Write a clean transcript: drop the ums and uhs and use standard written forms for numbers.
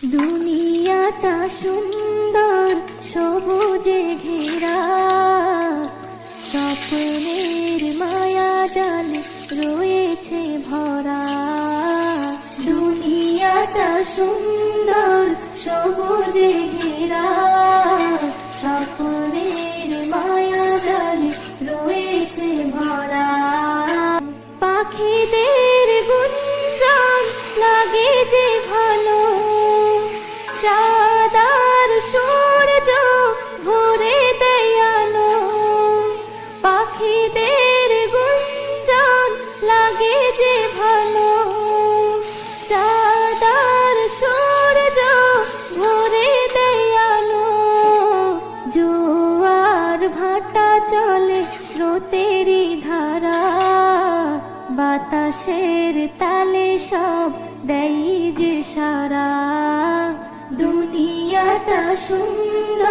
দুনিয়াটা সুন্দর সবুজে ঘেরা, স্বপ্নের মায়া জালে রয়েছে ভরা। দুনিয়াটা সুন্দর সবুজে ঘেরা, স্বপ্নের মায়া জালে রয়েছে ভরা। পাখিদের গুঞ্জন লাগে যে ভালো, চাঁদার সূর্য ভরে দেয় আলো। পাখিদের গুঞ্জন লাগে যে ভালো, চাঁদার সূর্য ভরে দেয় আলো। জোয়ার ভাটা চলে স্রোতেরই ধারা, বাতাসের তালে সব দেয় যে সারা। দুনিয়াটা সুন্দর।